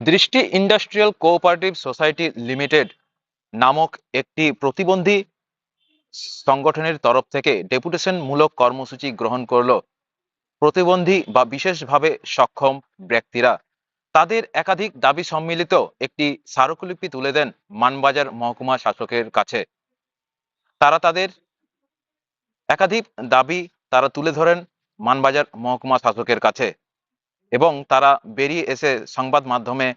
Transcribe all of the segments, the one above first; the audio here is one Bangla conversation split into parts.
দৃষ্টি ইন্ডাস্ট্রিয়াল কোঅপারেটিভ সোসাইটি লিমিটেড নামক একটি প্রতিবন্ধী সংগঠনের তরফ থেকে ডেপুটেশনমূলক কর্মসূচি গ্রহণ করলো প্রতিবন্ধী বা বিশেষভাবে সক্ষম ব্যক্তিরা। তাদের একাধিক দাবি সম্মিলিত একটি স্মারকলিপি তুলে দেন মানবাজার মহকুমা শাসকের কাছে। তারা তাদের একাধিক দাবি তুলে ধরেন মানবাজার মহকুমা শাসকের কাছে এবং তারা বেরিয়ে এসে সংবাদ মাধ্যমে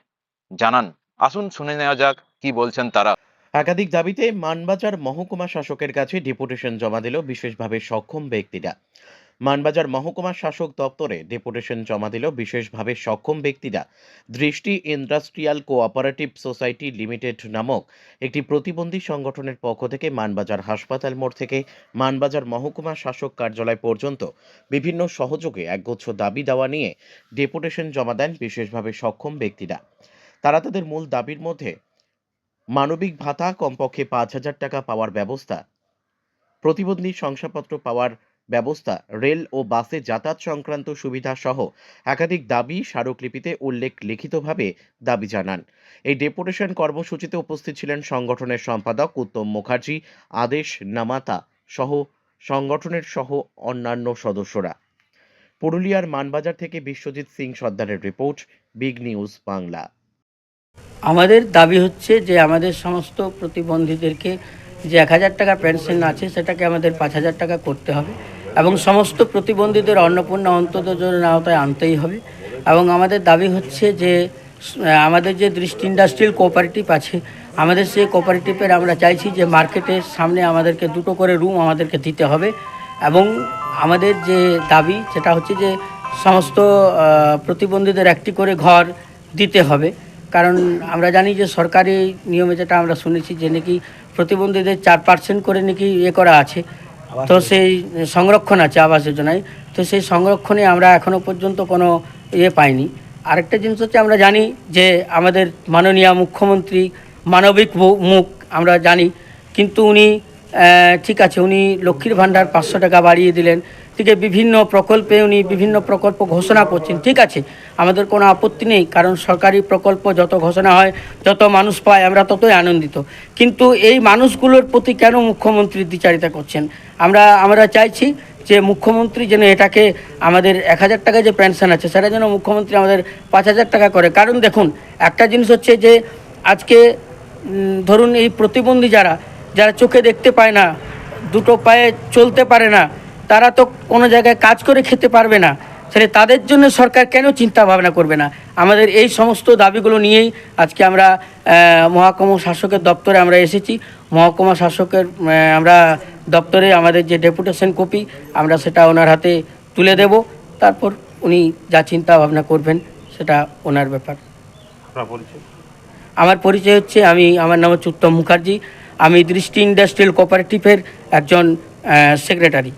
জানান। আসুন শুনে নেওয়া যাক কি বলছেন তারা। একাধিক দাবিতে মানবাজার মহকুমা শাসকের কাছে ডেপুটেশন জমা দিল বিশেষভাবে সক্ষম ব্যক্তিরা। মানবাজার মহকুমা শাসক দপ্তরে ডেপুটেশন জমা দিল বিশেষভাবে সক্ষম ব্যক্তিরা। দৃষ্টি ইন্ডাস্ট্রিয়াল কোঅপারেটিভ সোসাইটি লিমিটেড নামক একটি প্রতিবন্ধী সংগঠনের পক্ষ থেকে মানবাজার হাসপাতাল মোড় থেকে মানবাজার মহকুমা শাসক কার্যালয় পর্যন্ত বিভিন্ন সহযোগে একগুচ্ছ দাবি দেওয়া নিয়ে ডেপুটেশন জমা দেন বিশেষভাবে সক্ষম ব্যক্তিরা। তারা তাদের মূল দাবির মধ্যে মানবিক ভাতা কমপক্ষে 5,000 টাকা পাওয়ার ব্যবস্থা, প্রতিবন্ধী শংসাপত্র পাওয়ার ব্যবস্থা, রেল ও বাসে যাতায়াত সংক্রান্ত সুবিধা সহ একাধিক দাবি স্মারকলিপিতে উল্লেখ লিখিতভাবে দাবি জানান। এই ডেপুটেশন কর্মসূচিতে উপস্থিত ছিলেন সংগঠনের সম্পাদক উত্তম মুখার্জি, আদেশ নামাতা সহ সংগঠনের অন্যান্য সদস্যরা। পুরুলিয়ার মানবাজার থেকে বিশ্বজিৎ সিং সর্দারের রিপোর্ট, বিগ নিউজ বাংলা। আমাদের দাবি হচ্ছে যে আমাদের সমস্ত প্রতিবন্ধীদেরকে যে 1,000 টাকা পেনশন আছে সেটাকে আমাদের 5,000 টাকা করতে হবে এবং সমস্ত প্রতিবন্ধীদের অন্নপূর্ণা অন্তর্যোজনা আওতায় আনতেই হবে। এবং আমাদের দাবি হচ্ছে যে আমাদের যে দৃষ্টি ইন্ডাস্ট্রিয়াল কোঅপারেটিভ আছে, আমাদের সেই কোঅপারেটিভের আমরা চাইছি যে মার্কেটের সামনে আমাদেরকে 2টো করে রুম আমাদেরকে দিতে হবে। এবং আমাদের যে দাবি সেটা হচ্ছে যে সমস্ত প্রতিবন্ধীদের একটি করে ঘর দিতে হবে। কারণ আমরা জানি যে সরকারি নিয়মে যেটা আমরা শুনেছি যে নাকি প্রতিবন্ধীদের 4% করে নাকি করা আছে, তো সেই সংরক্ষণ আছে আবাস যোজনায়। তো সেই সংরক্ষণে আমরা এখনও পর্যন্ত কোনো পাইনি। আরেকটা জিনিস হচ্ছে আমরা জানি যে আমাদের মাননীয় মুখ্যমন্ত্রী মানবিক মুখ আমরা জানি, কিন্তু উনি ঠিক আছে উনি লক্ষ্মীর ভাণ্ডার 500 টাকা বাড়িয়ে দিলেন, ঠিক আছে বিভিন্ন প্রকল্পে উনি বিভিন্ন প্রকল্প ঘোষণা করছেন, ঠিক আছে আমাদের কোনো আপত্তি নেই, কারণ সরকারি প্রকল্প যত ঘোষণা হয় যত মানুষ পায় আমরা ততই আনন্দিত। কিন্তু এই মানুষগুলোর প্রতি কেন মুখ্যমন্ত্রী দ্বিচারিতা করছেন? আমরা চাইছি যে মুখ্যমন্ত্রী যেন এটাকে আমাদের 1,000 টাকা যে পেনশন আছে সেটা যেন মুখ্যমন্ত্রী আমাদের 5,000 টাকা করে। কারণ দেখুন একটা জিনিস হচ্ছে যে আজকে ধরুন এই প্রতিবন্ধী যারা চোখে দেখতে পায় না, দুটো পায়ে চলতে পারে না, তারা তো কোনো জায়গায় কাজ করে খেতে পারবে না, তাহলে তাদের জন্য সরকার কেন চিন্তা ভাবনা করবে না? আমাদের এই সমস্ত দাবিগুলো নিয়েই আজকে আমরা মহকুমা শাসকের দপ্তরে আমরা এসেছি। মহকুমা শাসকের আমরা দপ্তরে আমাদের যে ডেপুটেশন কপি আমরা সেটা ওনার হাতে তুলে দেব, তারপর উনি যা চিন্তা ভাবনা করবেন সেটা ওনার ব্যাপার। আমার পরিচয় হচ্ছে আমার নাম হচ্ছে উত্তম মুখার্জি, আমি দৃষ্টি ইন্ডাস্ট্রিয়াল কোঅপারেটিভের একজন সেক্রেটারি।